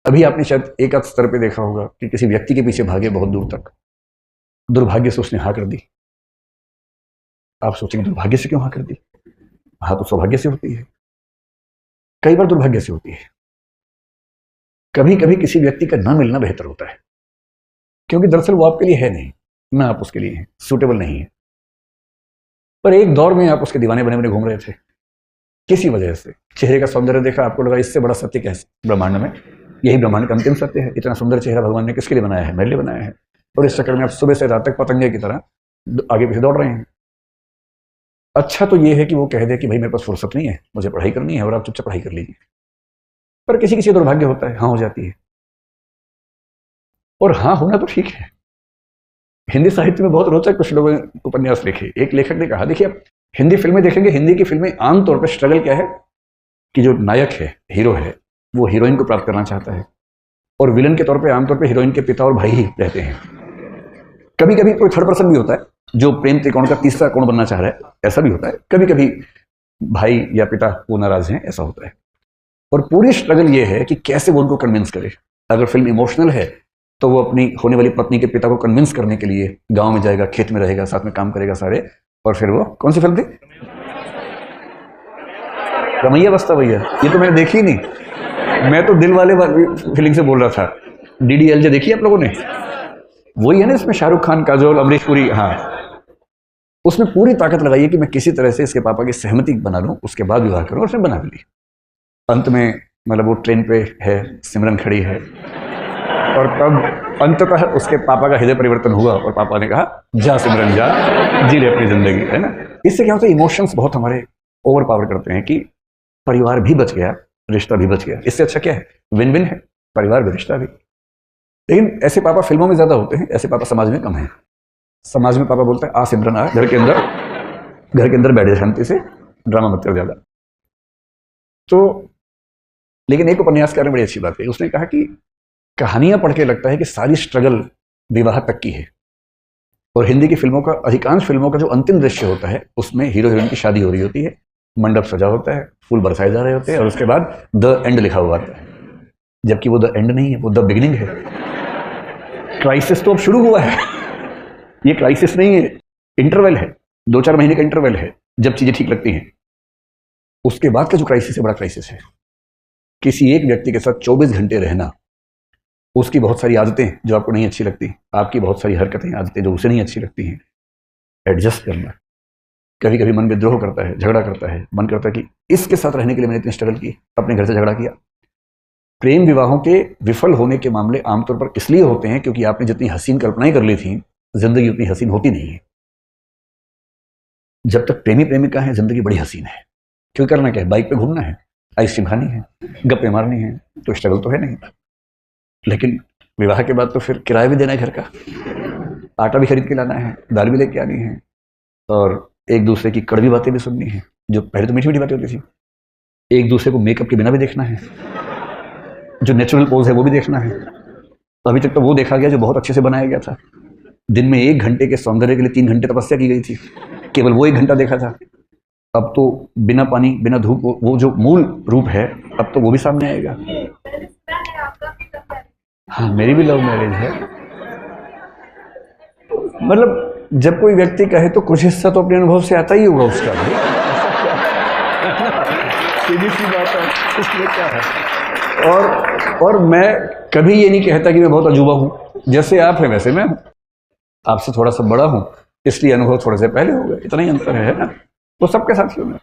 अभी आपने शायद एक आध स्तर पे देखा होगा कि किसी व्यक्ति के पीछे भागे बहुत दूर तक, दुर्भाग्य से उसने हाँ कर दी। आप सोचेंगे दुर्भाग्य से क्यों हाँ कर दी? हाँ तो सौभाग्य से होती है, कई बार दुर्भाग्य से होती है। कभी कभी किसी व्यक्ति का ना मिलना बेहतर होता है, क्योंकि दरअसल वो आपके लिए है नहीं, ना आप उसके लिए हैं, सूटेबल नहीं है। पर एक दौर में आप उसके दीवाने बने बने घूम रहे थे, किसी वजह से चेहरे का सौंदर्य देखा, आपको लगा इससे बड़ा सत्य क्या है ब्रह्मांड में, यही ब्रह्मांड का अंतिम सत्य है। इतना सुंदर चेहरा भगवान ने किसके लिए बनाया है? मेरे लिए बनाया है। और इस चक्कर में आप सुबह से रात तक पतंगे की तरह आगे पीछे दौड़ रहे हैं। अच्छा तो ये है कि वो कह दे कि भाई मेरे पास फुर्सत नहीं है, मुझे पढ़ाई करनी है और आप चुपचाप पढ़ाई कर लीजिए। पर किसी किसी दुर्भाग्य होता है, हाँ हो जाती है। और हाँ होना तो ठीक है। हिंदी साहित्य में बहुत रोचक कुछ लोगों ने उपन्यास लिखे। एक लेखक ने कहा, देखिए आप हिंदी फिल्में देखेंगे, हिंदी की फिल्में आमतौर पर स्ट्रगल क्या है कि जो नायक है, हीरो है, वो हीरोइन को प्राप्त करना चाहता है और विलन के तौर पे आमतौर पे हीरोइन के पिता और भाई ही रहते हैं। कभी कभी कोई थर्ड पर्सन भी होता है जो प्रेम त्रिकोण का तीसरा कोण बनना चाह रहा है, ऐसा भी होता है। कभी कभी भाई या पिता वो नाराज हैं, ऐसा होता है। और पूरी स्ट्रगल ये है कि कैसे वो उनको कन्विंस करे। अगर फिल्म इमोशनल है तो वो अपनी होने वाली पत्नी के पिता को कन्विंस करने के लिए गांव में जाएगा, खेत में रहेगा, साथ में काम करेगा सारे, और फिर वो कौन सी फिल्म थी? रमैया बस्ता भैया। ये तो मैंने देखी नहीं, मैं तो दिल वाले फीलिंग से बोल रहा था। DDLJ देखी आप लोगों ने? वही है ना, इसमें शाहरुख खान, काजोल, अमरीश पुरी। हाँ, उसमें पूरी ताकत लगाई है कि मैं किसी तरह से इसके पापा की सहमति बना लूं, उसके बाद विवाह करूं, और उसने बना भी ली। अंत में मतलब वो ट्रेन पे है, सिमरन खड़ी है, और तब अंततः उसके पापा का हृदय परिवर्तन हुआ और पापा ने कहा जा सिमरन जा, जी ले अपनी जिंदगी, है ना। इससे क्या होता है, इमोशंस बहुत हमारे ओवर पावर करते हैं कि परिवार भी बच गया, रिश्ता भी बच गया। इससे अच्छा क्या है? विन विन है, परिवार भी रिश्ता भी। लेकिन ऐसे पापा फिल्मों में ज्यादा होते हैं, ऐसे पापा समाज में कम है। समाज में पापा बोलते हैं आ सिमरन आ, घर के अंदर बैठे शांति से, ड्रामा मत कर ज्यादा। तो लेकिन एक उपन्यासकार ने बड़ी अच्छी बात कही। उसने कहा कि कहानियां पढ़ के लगता है कि सारी स्ट्रगल विवाह तक की है, और हिंदी की फिल्मों का, अधिकांश फिल्मों का जो अंतिम दृश्य होता है उसमें हीरो हीरोइन की शादी हो रही होती है, मंडप सजा होता है, फूल बरसाए जा रहे होते हैं, और उसके बाद द एंड लिखा हुआ आता है। जबकि वो द एंड नहीं है, वो द बिगिनिंग है। क्राइसिस तो अब शुरू हुआ है। ये क्राइसिस नहीं है, इंटरवल है, 2-4 महीने का इंटरवल है जब चीजें ठीक लगती हैं। उसके बाद का जो क्राइसिस है, बड़ा क्राइसिस है। किसी एक व्यक्ति के साथ 24 घंटे रहना, उसकी बहुत सारी आदतें जो आपको नहीं अच्छी लगती, आपकी बहुत सारी हरकतें, आदतें जो उसे नहीं अच्छी लगती हैं, एडजस्ट करना। कभी कभी मन विद्रोह करता है, झगड़ा करता है, मन करता है कि इसके साथ रहने के लिए मैंने इतनी स्ट्रगल की, अपने घर से झगड़ा किया। प्रेम विवाहों के विफल होने के मामले आमतौर पर इसलिए होते हैं क्योंकि आपने जितनी हसीन कल्पनाएं कर ली थी, जिंदगी उतनी हसीन होती नहीं है। जब तक प्रेमी प्रेमिका है, जिंदगी बड़ी हसीन है। क्यों? करना क्या है? बाइक पे घूमना है, आइसक्रीम खानी है, गप्पे मारनी है, तो स्ट्रगल तो है नहीं। लेकिन विवाह के बाद तो फिर किराया भी देना है घर का, आटा भी खरीद के लाना है, दाल भी लेके आनी है, और एक दूसरे की कड़वी बातें भी सुननी है, जो पहले तो मीठी मीठी बातें होती थी। एक दूसरे को मेकअप के बिना भी देखना है, जो नेचुरल पोज है वो भी देखना है। अभी तक तो वो देखा गया जो बहुत अच्छे से बनाया गया था। दिन में 1 घंटे के सौंदर्य के लिए 3 घंटे तपस्या की गई थी, केवल वो 1 घंटा देखा था। अब तो बिना पानी, बिना धूप, वो जो मूल रूप है, अब तो वो भी सामने आएगा। हाँ, मेरी भी लव मैरिज है। मतलब जब कोई व्यक्ति कहे तो कुछ हिस्सा तो अपने अनुभव से आता ही होगा उसका। सीधी सी बात है, इसमें क्या है। और मैं कभी ये नहीं कहता कि मैं बहुत अजूबा हूं। जैसे आप हैं वैसे मैं हूं, आपसे थोड़ा सा बड़ा हूं, इसलिए अनुभव थोड़े से पहले हो गए, इतना ही अंतर है ना। तो सबके साथ ही हूं मैं।